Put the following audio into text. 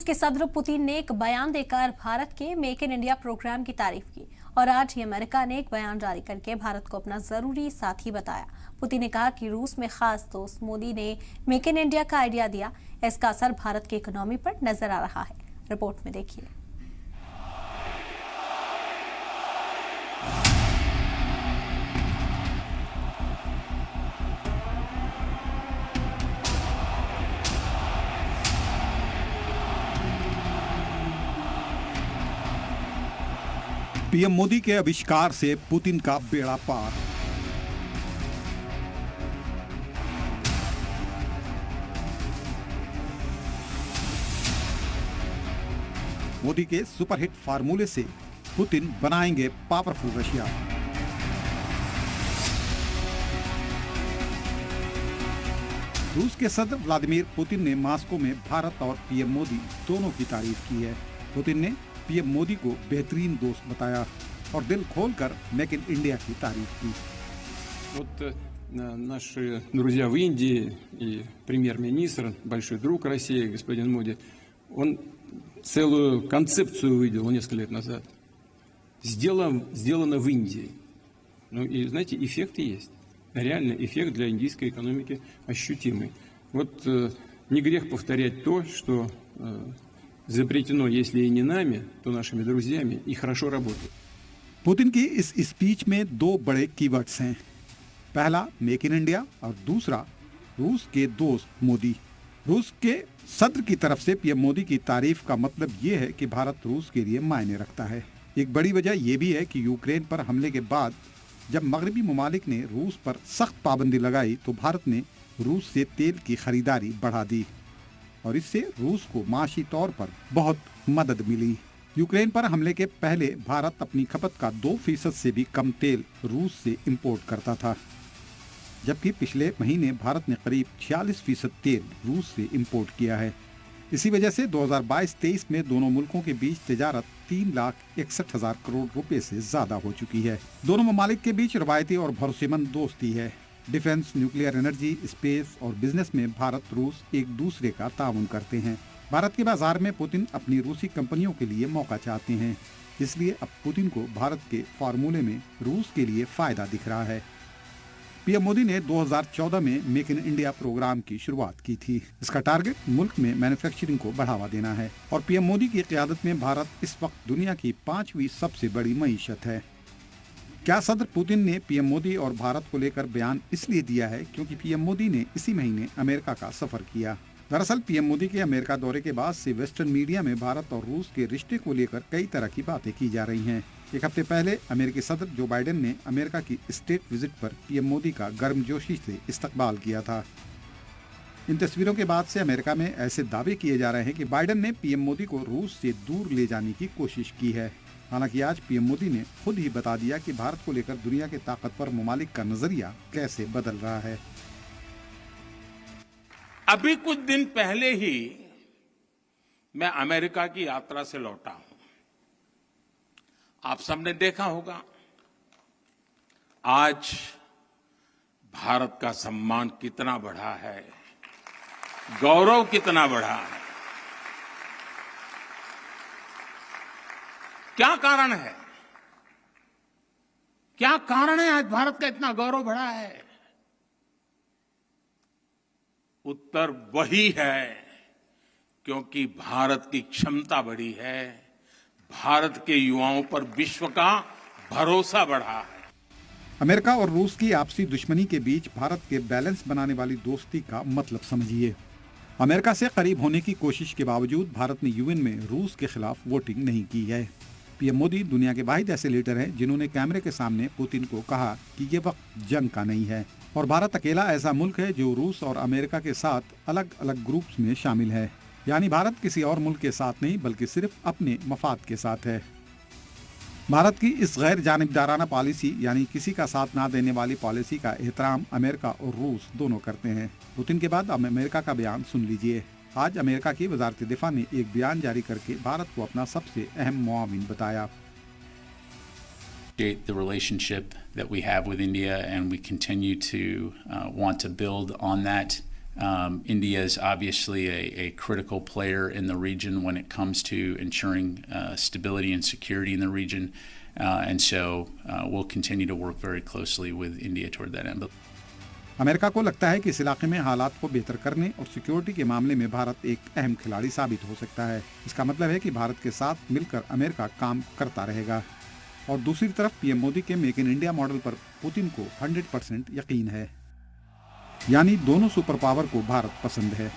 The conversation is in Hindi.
के सदर पुतिन ने एक बयान देकर भारत के मेक इन इंडिया प्रोग्राम की तारीफ की और आज ही अमेरिका ने एक बयान जारी करके भारत को अपना जरूरी साथी बताया। पुतिन ने कहा कि रूस में खास दोस्त मोदी ने मेक इन इंडिया का आइडिया दिया, इसका असर भारत की इकोनॉमी पर नजर आ रहा है। रिपोर्ट में देखिए। पीएम मोदी के आविष्कार से पुतिन का बेड़ा पार। मोदी के सुपरहिट फार्मूले से पुतिन बनाएंगे पावरफुल रशिया। रूस के सदर व्लादिमीर पुतिन ने मॉस्को में भारत और पीएम मोदी दोनों की तारीफ की है। पुतिन ने पीएम मोदी को बेहतरीन दोस्त बताया और दिल खोलकर मेक इन इंडिया की तारीफ की। Вот наши друзья в Индии и премьер-министр, большой друг России, господин Моди, он целую концепцию выделил несколько лет назад. Сделано в Индии. Ну и, знаете, эффекты есть. Реально эффект для индийской экономики ощутимый. Вот не грех повторять то, что запретено, если и не нами, то нашими друзьями, и хорошо работает. पुतिन की इस स्पीच में दो बड़े कीवर्ड्स हैं। पहला मेक इन इंडिया और दूसरा रूस के दोस्त मोदी। रूस के सदर की तरफ से पीएम मोदी की तारीफ का मतलब ये है कि भारत रूस के लिए मायने रखता है। एक बड़ी वजह यह भी है कि यूक्रेन पर हमले के बाद जब मगरबी ममालिक ने रूस पर सख्त पाबंदी लगाई तो भारत ने रूस से तेल की खरीदारी बढ़ा दी और इससे रूस को माशी तौर पर बहुत मदद मिली। यूक्रेन पर हमले के पहले भारत अपनी खपत का 2% से भी कम तेल रूस से इंपोर्ट करता था, जबकि पिछले महीने भारत ने करीब 46% तेल रूस से इंपोर्ट किया है। इसी वजह से 2022-23 में दोनों मुल्कों के बीच तिजारत 3,61,000 करोड़ रुपए से ज्यादा हो चुकी है। दोनों ममालिक के बीच रवायती और भरोसेमंद दोस्ती है। डिफेंस, न्यूक्लियर एनर्जी, स्पेस और बिजनेस में भारत रूस एक दूसरे का ताउन करते हैं। भारत के बाजार में पुतिन अपनी रूसी कंपनियों के लिए मौका चाहते हैं, इसलिए अब पुतिन को भारत के फार्मूले में रूस के लिए फायदा दिख रहा है। पीएम मोदी ने 2014 में मेक इन इंडिया प्रोग्राम की शुरुआत की थी। इसका टारगेट मुल्क में मैन्युफैक्चरिंग को बढ़ावा देना है और पीएम मोदी की क़यादत में भारत इस वक्त दुनिया की 5वीं सबसे बड़ी मईशत है। क्या सदर पुतिन ने पीएम मोदी और भारत को लेकर बयान इसलिए दिया है क्योंकि पीएम मोदी ने इसी महीने अमेरिका का सफर किया। दरअसल पीएम मोदी के अमेरिका दौरे के बाद से वेस्टर्न मीडिया में भारत और रूस के रिश्ते को लेकर कई तरह की बातें की जा रही हैं। एक हफ्ते पहले अमेरिकी सदर जो बाइडेन ने अमेरिका की स्टेट विजिट पर पीएम मोदी का गर्मजोशी से इस्तकबाल किया था। इन तस्वीरों के बाद से अमेरिका में ऐसे दावे किए जा रहे हैं कि बाइडेन ने पीएम मोदी को रूस से दूर ले जाने की कोशिश की है। हालांकि आज पीएम मोदी ने खुद ही बता दिया कि भारत को लेकर दुनिया के ताकतवर ममालिक का नजरिया कैसे बदल रहा है। अभी कुछ दिन पहले ही मैं अमेरिका की यात्रा से लौटा हूं। आप सबने देखा होगा आज भारत का सम्मान कितना बढ़ा है, गौरव कितना बढ़ा है। क्या कारण है? क्या कारण है आज भारत का इतना गौरव बढ़ा है? उत्तर वही है क्योंकि भारत की क्षमता बढ़ी है, भारत के युवाओं पर विश्व का भरोसा बढ़ा है। अमेरिका और रूस की आपसी दुश्मनी के बीच भारत के बैलेंस बनाने वाली दोस्ती का मतलब समझिए। अमेरिका से करीब होने की कोशिश के बावजूद भारत ने यूएन में रूस के खिलाफ वोटिंग नहीं की है। पीएम मोदी दुनिया के वाहिद ऐसे लीडर हैं जिन्होंने कैमरे के सामने पुतिन को कहा कि ये वक्त जंग का नहीं है और भारत अकेला ऐसा मुल्क है जो रूस और अमेरिका के साथ अलग अलग ग्रुप्स में शामिल है। यानी भारत किसी और मुल्क के साथ नहीं बल्कि सिर्फ अपने मफाद के साथ है। भारत की इस गैर जानिबदाराना पॉलिसी यानी किसी का साथ ना देने वाली पॉलिसी का एहतराम अमेरिका और रूस दोनों करते हैं। पुतिन के बाद अब अमेरिका का बयान सुन लीजिए। आज अमेरिका की वजारत दिफा ने एक बयान जारी करके भारत को अपना सबसे अहम मुआविन बताया। The relationship that we have with India, and we continue to want to build on that India is obviously a critical player in the region when it comes to ensuring stability and security in the region, and so we'll continue to work very closely with India toward that end. America को लगता है कि इस इलाके में हालात को बेहतर करने और सिक्योरिटी के मामले में भारत एक अहम खिलाड़ी साबित हो सकता है। इसका मतलब है कि भारत के साथ मिलकर अमेरिका काम करता रहेगा। और दूसरी तरफ पीएम मोदी के मेक इन इंडिया मॉडल पर पुतिन को 100% यकीन है, यानी दोनों सुपर पावर को भारत पसंद है।